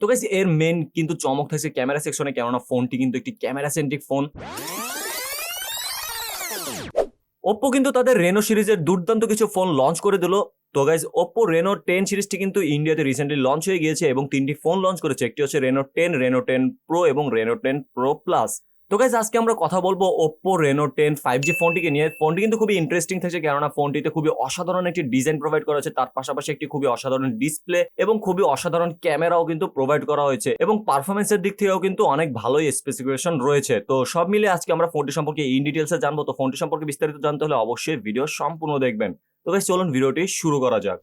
তো গাইস এর মেন কিন্তু চমক থাকছে ক্যামেরা সেকশনে, কেননা ফোনটি কিন্তু একটি ক্যামেরা সেন্ট্রিক ফোন। Oppo কিন্তু তাদের রেনো সিরিজের দুর্দান্ত কিছু ফোন লঞ্চ করে দিল। তো গাইজ Oppo Reno 10 সিরিজটি কিন্তু ইন্ডিয়াতে রিসেন্টলি লঞ্চ হয়ে গিয়েছে এবং 3টি ফোন লঞ্চ করেছে। একটি হচ্ছে Reno 10, Reno 10 Pro এবং Reno 10 Pro Plus। তো গাইজ আজকে আমরা কথা বলবো Oppo Reno 10 5G ফোনটিকে নিয়ে। ফোনটি কিন্তু খুবই ইন্টারেস্টিং থাকছে, কেননা ফোনটিতে খুবই অসাধারণ একটি ডিজাইন প্রোভাইড করা হয়েছে, তার পাশাপাশি একটি খুবই অসাধারণ ডিসপ্লে এবং খুবই অসাধারণ ক্যামেরাও কিন্তু প্রোভাইড করা হয়েছে এবং পারফরমেন্সের দিক থেকেও কিন্তু অনেক ভালোই স্পেসিফিকেশন রয়েছে। তো সব মিলে আজকে আমরা ফোনটি সম্পর্কে ইন ডিটেলসে জানবো। তো ফোনটি সম্পর্কে বিস্তারিত জানতে হলে অবশ্যই ভিডিও সম্পূর্ণ দেখবেন। তো গাইজ চলুন ভিডিওটি শুরু করা যাক।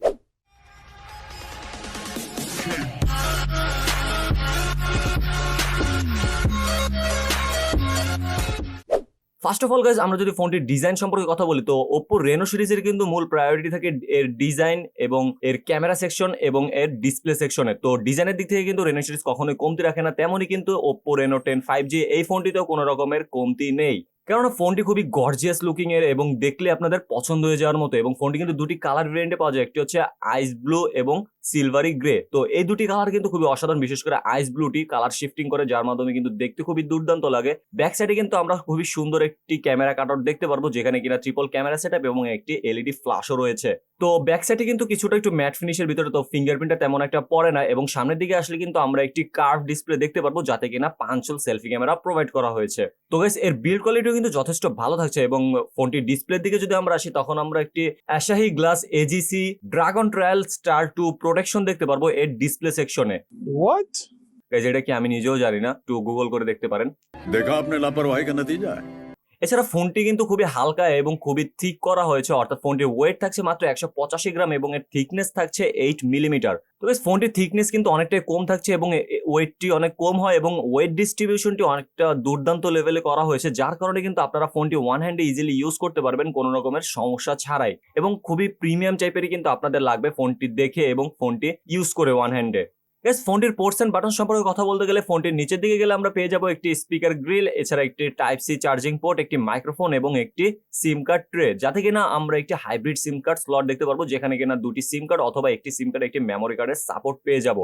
ফার্স্ট অফ অল গাইজ আমরা যদি ফোনটির ডিজাইন সম্পর্কে কথা বলি, তো Oppo Reno সিরিজের কিন্তু মূল প্রায়োরিটি থাকে এর ডিজাইন এবং এর ক্যামেরা সেকশন এবং এর ডিসপ্লে সেকশনে। তো ডিজাইনের দিক থেকে কিন্তু Reno সিরিজ কখনোই কমতি রাখে না, তেমনই কিন্তু Oppo Reno 10 5G এই ফোনটিতেও কোনো রকমের কমতি নেই, কেননা ফোনটি খুবই গর্জিয়াস লুকিং এর এবং দেখলে আপনাদের পছন্দ হয়ে যাওয়ার মতো। এবং ফোনটি কিন্তু দুটি কালার ভেরিয়েন্টে পাওয়া যায়, একটি হচ্ছে আইস ব্লু এবং সিলভারি গ্রে। তো এই দুটি কালার কিন্তু খুবই অসাধারণ, বিশেষ করে আইস ব্লুটি কালার শিফটিং করে, যার মাধ্যমে কিন্তু দেখতে খুবই দুর্দান্ত লাগে। ব্যাক সাইডে কিন্তু আমরা খুবই সুন্দর একটি ক্যামেরা কাটআউট দেখতে পারবো, যেখানে কিনা ট্রিপল ক্যামেরা সেটআপ এবং একটি এলইডি ফ্ল্যাশও রয়েছে। তো ব্যাক সাইডে কিন্তু কিছুটা একটু ম্যাট ফিনিশের ভিতরে, তো ফিঙ্গারপ্রিন্টটা তেমন একটা পড়ে না। এবং সামনের দিকে আসলে কিন্তু আমরা একটি কার্ভ ডিসপ্লে দেখতে পারবো, যাতে কিনা পাঁচল সেলফি ক্যামেরা প্রোভাইড করা হয়েছে। তো গাইস এর বিল্ড কোয়ালিটিও কিন্তু যথেষ্ট ভালো থাকছে। এবং ফোনটির ডিসপ্লের দিকে যদি আমরা আসি, তখন আমরা একটি Asahi glass AGC Dragontrail star 2 protection দেখতে পারবো এর ডিসপ্লে সেকশনে। What? গাইস এটা কি আমি নিজেও জানি না, একটু গুগল করে দেখতে পারেন। देखा आपने लापरवाही का नतीजा है। এছাড়া ফোনটি কিন্তু খুবই হালকা এবং খুবই থিক করা হয়েছে, অর্থাৎ ফোনটির ওয়েট থাকছে মাত্র 185 গ্রাম এবং এর থিকনেস থাকছে 8 মিলিমিটার। তো গাইস ফোনটির থিকনেস কিন্তু অনেকটাই কম থাকছে এবং ওয়েটটি অনেক কম হয় এবং ওয়েট ডিস্ট্রিবিউশনটি অনেকটা দুর্দান্ত লেভেলে করা হয়েছে, যার কারণে কিন্তু আপনারা ফোনটি ওয়ান হ্যান্ডে ইজিলি ইউজ করতে পারবেন কোনো রকমের সমস্যা ছাড়াই। এবং খুবই প্রিমিয়াম টাইপেরই কিন্তু আপনাদের লাগবে ফোনটি দেখে এবং ফোনটি ইউজ করে ওয়ান হ্যান্ডে। গাইস ফোনটির পোর্টস এন্ড বাটন সম্পর্কে কথা বলতে গেলে, ফোনটির নিচের দিকে গেলে আমরা পেয়ে যাবো একটি স্পিকার গ্রিল, এছাড়া একটি টাইপ সি চার্জিং পোর্ট, একটি মাইক্রোফোন এবং একটি সিম কার্ড ট্রে, যাতে কিনা আমরা একটি হাইব্রিড সিম কার্ড স্লট দেখতে পারবো, যেখানে কিনা দুটি সিম কার্ড অথবা একটি সিম কার্ড একটি মেমোরি কার্ডের সাপোর্ট পেয়ে যাব।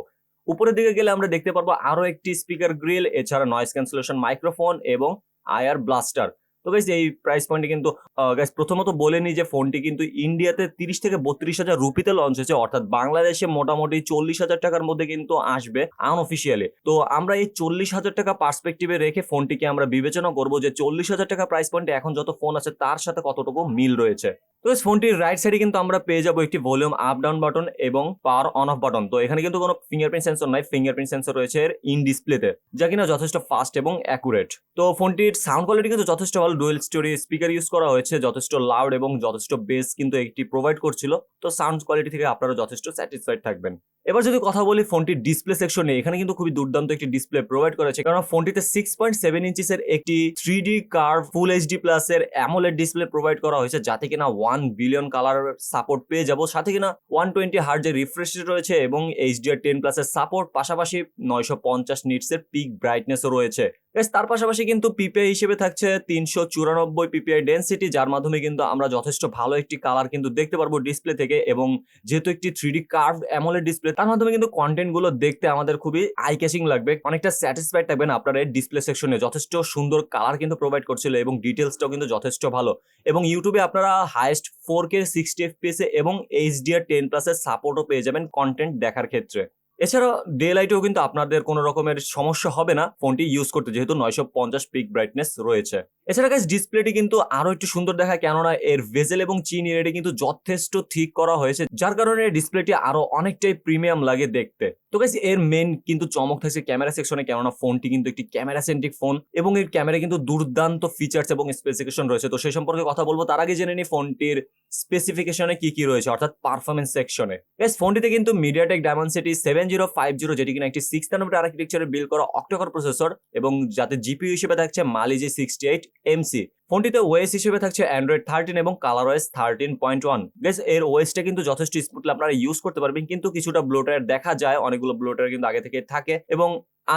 উপরের দিকে গেলে আমরা দেখতে পারবো আরো একটি স্পিকার গ্রিল, এছাড়া নয়েজ ক্যান্সেলেশন মাইক্রোফোন এবং আইআর ব্লাস্টার। তো গাইস এই প্রাইস পয়েন্টে কিন্তু গাইস প্রথমত বলে নি যে ফোনটি কিন্তু ইন্ডিয়াতে 30 থেকে 32 হাজার রুপিতে লঞ্চ হয়েছে, অর্থাৎ বাংলাদেশে মোটামুটি 40,000 টাকার মধ্যে কিন্তু আসবে আনঅফিসিয়ালি। তো আমরা এই 40,000 টাকা পার্সপেক্টিভে রেখে ফোনটিকে আমরা বিবেচনা করবো যে 40,000 টাকা প্রাইস পয়েন্টে এখন যত ফোন আছে তার সাথে কতটুকু মিল রয়েছে। তো গাইস ফোনটির রাইট সাইডে কিন্তু আমরা পেয়ে যাবো একটি ভলিউম আপ ডাউন বাটন এবং পাওয়ার অন অফ বাটন। তো এখানে কিন্তু কোনো ফিঙ্গারপ্রিন্ট সেন্সর নাই, ফিঙ্গারপ্রিন্ট সেন্সর রয়েছে এর ইন ডিসপ্লেতে, যা কিনা যথেষ্ট ফাস্ট এবং অ্যাকুরেট। তো ফোনটির সাউন্ড কোয়ালিটি কিন্তু যথেষ্ট ভালো, ডুয়েল স্টোরি স্পিকার ইউজ করা হয়েছে, যথেষ্ট লাউড এবং যথেষ্ট বেস কিন্তু একটি প্রোভাইড করছিল। তো সাউন্ড কোয়ালিটি থেকে আপনারা যথেষ্ট স্যাটিসফাইড থাকবেন। এবার যদি কথা বলি ফোনটির ডিসপ্লে সেকশনে, এখানে কিন্তু খুবই দুর্দান্ত একটি ডিসপ্লে প্রোভাইড করেছে, কারণ ফোনটিতে 6.7 ইঞ্চিসের একটি 3D curve full HD plus এর অ্যামোলেড ডিসপ্লে প্রোভাইড করা হয়েছে, যাতে কিনা 1 বিলিয়ন কালার সাপোর্ট পেয়ে যাব, সাথে কিনা 120 হার্জের রিফ্রেশ রেট রয়েছে এবং HDR10 প্লাস এর সাপোর্ট, পাশাপাশি 950 নিটস এর পিক ব্রাইটনেসও রয়েছে। তার পাশাপাশি কিন্তু পিপিআই হিসেবে থাকছে 394 পিপিআই ডেনসিটি, যার মাধ্যমে কিন্তু আমরা যথেষ্ট ভালো একটি কালার কিন্তু দেখতে পারবো ডিসপ্লে থেকে। এবং যেহেতু একটি 3D কার্ভ অ্যামোলেড ডিসপ্লে, তার মাধ্যমে কিন্তু কন্টেন্ট গুলো দেখতে আমাদের খুবই আই ক্যাচিং লাগবে, অনেকটা স্যাটিসফাইড থাকবেন আপনারা এই ডিসপ্লে সেকশনে। যথেষ্ট সুন্দর কালার কিন্তু প্রোভাইড করছিল এবং ডিটেলসটাও কিন্তু যথেষ্ট ভালো। এবং ইউটিউবে আপনারা হাইয়েস্ট 4K 60 FPS এবং HDR10 প্লাস এর সাপোর্টও পেয়ে যাবেন কন্টেন্ট দেখার ক্ষেত্রে। এছাড়া ডে লাইটেও কিন্তু আপনাদের কোনো রকমের সমস্যা হবে না ফোনটি ইউজ করতে, যেহেতু 950 পিক ব্রাইটনেস রয়েছে। এছাড়া গাইস ডিসপ্লেটি কিন্তু আরো একটু সুন্দর দেখায়, কেননা এর ভেজেল এবং চিন এরিয়াটি কিন্তু যথেষ্ট ঠিক করা হয়েছে, যার কারণে ডিসপ্লেটি আরো অনেকটাই প্রিমিয়াম লাগে দেখতে। তো গাইস এর মেন কিন্তু চমক থাকছে ক্যামেরা সেকশনে, কেননা ফোনটি কিন্তু একটি ক্যামেরা সেন্ট্রিক ফোন এবং এর ক্যামেরা কিন্তু দুর্দান্ত ফিচার্স এবং স্পেসিফিকেশন রয়েছে। তো সেই সম্পর্কে কথা বলবো, তার আগে জেনে নি ফোনটির স্পেসিফিকেশনে কি কি রয়েছে, অর্থাৎ পারফরমেন্স সেকশনে। গাইস ফোনটিতে কিন্তু মিডিয়াটেক ডায়মেনসিটি 7050, যেটি কিনা একটি 6 নানোমিটার আর্কিটেকচারে বিল্ড করা অক্টা কোর প্রসেসর, এবং যাতে জিপিইউ হিসেবে থাকছে মালি G68MC। ফোনটিতে ওএস হিসেবে থাকছে অ্যান্ড্রয়েড 13 এবং কালার ওএস 13.1। গাইস এর ওএসটা কিন্তু যথেষ্ট স্মুথলি আপনারা ইউজ করতে পারবেন, কিন্তু কিছুটা ব্লোটার দেখা যায়, অনেকগুলো ব্লোটার কিন্তু আগে থেকে থাকে এবং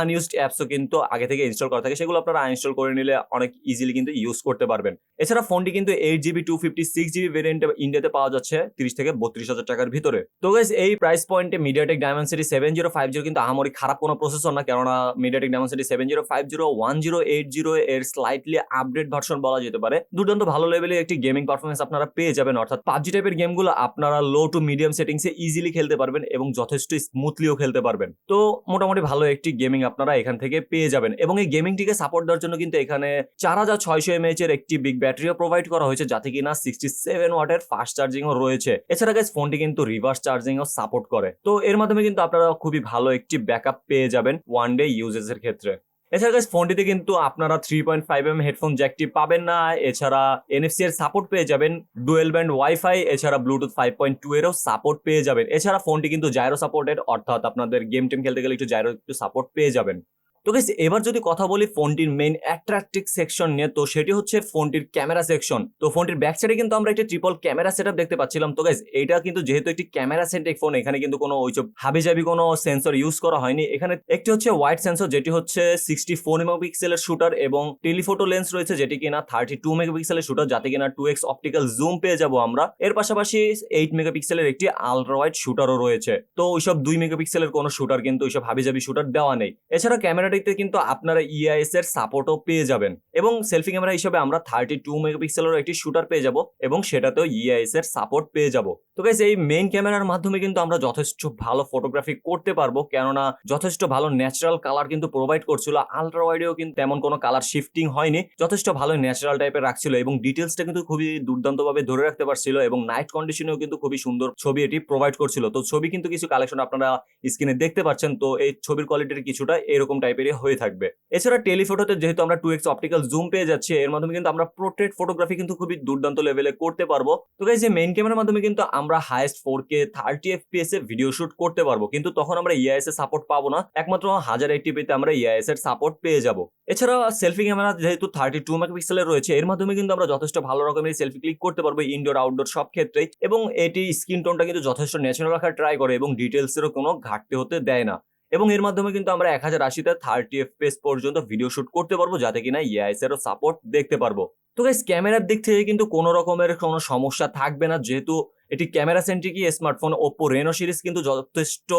আনইউজড অ্যাপসও কিন্তু আগে থেকে ইনস্টল করা থাকে, সেগুলো আপনারা আনইনস্টল করে নিলে অনেক ইজিলি কিন্তু ইউজ করতে পারবেন। এছাড়া ফোনটি কিন্তু 8GB 256GB ভেরিয়েন্টে ইন্ডিয়াতে পাওয়া যাচ্ছে 30 থেকে 32,000 টাকার ভিতরে। তো গাইস এই প্রাইস পয়েন্টে মিডিয়াটেক ডায়মেনসিটি 7050 কিন্তু আহামরি খারাপ কোনো প্রসেসর না, কেননা মিডিয়াটেক ডায়মেনসিটি 7050 1080 এর স্লাইটলি আপডেট ভার্সন বলা যেতে পারে। দুর্দান্ত ভালো লেভেলের একটি গেমিং পারফরমেন্স আপনারা পেয়ে যাবেন, অর্থাৎ পাবজি টাইপের গেমগুলো আপনারা লো টু মিডিয়াম সেটিংসে ইজিলি খেলতে পারবেন এবং যথেষ্ট স্মুথলিও খেলতে পারবেন। তো মোটামুটি ভালো একটি গেমিং আপনারা এখান থেকে পেয়ে যাবেন এবং এই গেমিংটিকে সাপোর্ট দেওয়ার জন্য কিন্তু এখানে 4600 mAh এর একটি বিগ ব্যাটারিও প্রোভাইড করা হয়েছে, যাতে কিনা 67 ওয়াটের ফাস্ট চার্জিংও রয়েছে। এছাড়া গাইস ফোনটি কিন্তু রিভার্স চার্জিংও সাপোর্ট করে, তো এর মাধ্যমে কিন্তু আপনারা খুবই ভালো একটি ব্যাকআপ পেয়ে যাবেন ওয়ান ডে ইউজেসের ক্ষেত্রে। এছাড়া গাইস ফোনটিতে কিন্তু আপনারা 3.5mm হেডফোন জ্যাকটি পাবেন না, এছাড়া এনএফসি এর সাপোর্ট পেয়ে যাবেন, ডুয়েল ব্যান্ড ওয়াইফাই, এছাড়া ব্লুটুথ 5.2 এরও সাপোর্ট পেয়ে যাবেন। এছাড়া ফোনটি কিন্তু জাইরো সাপোর্টেড, অর্থাৎ আপনাদের গেম টেম খেলতে গেলে একটু জাইরো একটু সাপোর্ট পেয়ে যাবেন। তো গাইস এবার যদি কথা বলি ফোনটির মেইন অ্যাট্রাকটিভ সেকশন নিয়ে, তো সেটি হচ্ছে ফোনটির ক্যামেরা সেকশন। তো ফোনটির ব্যাক সাইডে কিন্তু আমরা একটা ট্রিপল ক্যামেরা সেটআপ দেখতে পাচ্ছিলাম। তো গাইস এইটা কিন্তু যেহেতু একটি ক্যামেরা সেন্ট্রিক ফোন, এখানে কিন্তু কোনো ওইসব হাবিজাবি কোনো সেন্সর ইউজ করা হয়নি। এখানে একটি হচ্ছে ওয়াইড সেন্সর, যেটি হচ্ছে 64 মেগাপিক্সেলের শুটার, এবং টেলিফোটো লেন্স রয়েছে যেটি কিনা 32 মেগাপিক্সেলের শুটার, যাতে কিনা 2x অপটিক্যাল জুম পেয়ে যাবো আমরা। এর পাশাপাশি 8 মেগাপিক্সেলের একটি আলট্রা ওয়াইড শুটারও রয়েছে। তো ওইসব 2 মেগাপিক্সেলের কোনো শুটার কিন্তু ওইসব হাবিজাবি শুটার দেওয়া নেই। এছাড়া ক্যামেরাটিতে কিন্তু আপনারা ইআইএস এর সাপোর্টও পেয়ে যাবেন এবং সেলফি ক্যামেরা হিসেবে আমরা 32 মেগাপিক্সেলের একটি শুটার পেয়ে যাব এবং সেটাতেও ইআইএস এর সাপোর্ট পেয়ে যাব। তো গাইস এই মেইন ক্যামেরার মাধ্যমে কিন্তু আমরা যথেষ্ট ভালো ফটোগ্রাফি করতে পারবো, কেননা যথেষ্ট ভালো ন্যাচারাল কালার কিন্তু প্রোভাইড করছিল। আলট্রা ওয়াইডেও কিন্তু তেমন কোনো কালার শিফটিং হয়নি, যথেষ্ট ভালো ন্যাচারাল টাইপের রাখছিল এবং ডিটেলসটা কিন্তু খুবই দুর্দান্তভাবে ধরে রাখতে পারছিল এবং নাইট কন্ডিশনেও কিন্তু খুবই সুন্দর ছবি এটি প্রোভাইড করছিল। তো ছবি কিন্তু কিছু কালেকশন আপনারা স্ক্রিনে দেখতে পাচ্ছেন, তো এই ছবির কোয়ালিটির কিছুটা এরকম টাইপেরই হয়ে থাকবে। এছাড়া টেলিফোটোতে যেহেতু আমরা 2x অপটিক্যাল জুম পেয়ে যাচ্ছি, এর মাধ্যমে কিন্তু আমরা পোর্ট্রেট ফটোগ্রাফি কিন্তু খুবই দুর্দান্ত লেভেলে করতে পারবো। তো গাইস এই মেইন ক্যামেরার মাধ্যমে কিন্তু আমরা হাইয়েস্ট 4K 30 FPS এ ভিডিও শুট করতে পারবো, কিন্তু তখন আমরা ইআইএস এর সাপোর্ট পাবো না, একমাত্র 1080p তে আমরা ইআইএস এর সাপোর্ট পেয়ে যাব। এছাড়া সেলফি ক্যামেরা যেহেতু 32 মেগাপিক্সেলের রয়েছে, এর মাধ্যমে কিন্তু আমরা যথেষ্ট ভালো রকমের সেলফি ক্লিক করতে পারবো ইনডোর আউটডোর সব ক্ষেত্রেই, এবং এটি স্ক্রিন টোনটা কিন্তু যথেষ্ট ন্যাচারাল রাখার ট্রাই করে এবং ডিটেলসেরও কোনো ঘাটতি হতে দেয় না। এবং এর মাধ্যমে কিন্তু আমরা 1080তে 30 FPS পর্যন্ত ভিডিও শুট করতে পারবো, যাতে কিনা ইআইএস এরও সাপোর্ট দেখতে পারবো। তো গাইস ক্যামেরার দিক থেকে কিন্তু কোনো রকমের কোনো সমস্যা থাকবে না, যেহেতু এটি ক্যামেরা সেন্ট্রিকই স্মার্টফোন। Oppo Reno সিরিজ কিন্তু যথেষ্ট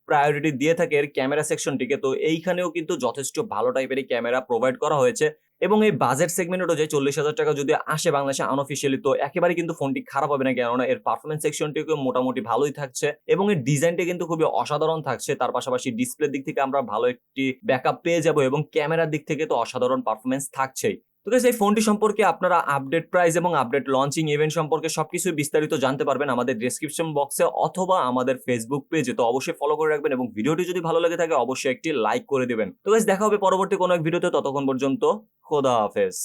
প্রায়োরিটি দিয়ে থাকে এর ক্যামেরা সেকশনটিকে, তো এইখানেও কিন্তু যথেষ্ট ভালো টাইপের ক্যামেরা প্রোভাইড করা হয়েছে এবং এই বাজেট সেগমেন্টও যে 40,000 টাকা যদি আসে বাংলাদেশে আনঅফিসিয়ালি, তো একেবারে কিন্তু ফোনটি খারাপ হবে না, কেননা এর পারফরমেন্স সেকশনটিকে মোটামুটি ভালোই থাকছে এবং এর ডিজাইনটা কিন্তু খুবই অসাধারণ থাকছে। তার পাশাপাশি ডিসপ্লের দিক থেকে আমরা ভালো একটি ব্যাকআপ পেয়ে যাব এবং ক্যামেরার দিক থেকে তো অসাধারণ পারফরমেন্স থাকছেই। তো গাইস এই ফোনটি সম্পর্কে আপনারা আপডেট প্রাইস এবং আপডেট লঞ্চিং ইভেন্ট সম্পর্কে সবকিছু বিস্তারিত জানতে পারবেন আমাদের ডেসক্রিপশন বক্সে অথবা আমাদের ফেসবুক পেজে। তো অবশ্যই ফলো করে রাখবেন এবং ভিডিওটি যদি ভালো লেগে থাকে অবশ্যই একটি লাইক করে দিবেন। তো গাইস দেখা হবে পরবর্তী কোনো এক ভিডিওতে, ততক্ষণ পর্যন্ত খোদা হাফেজ।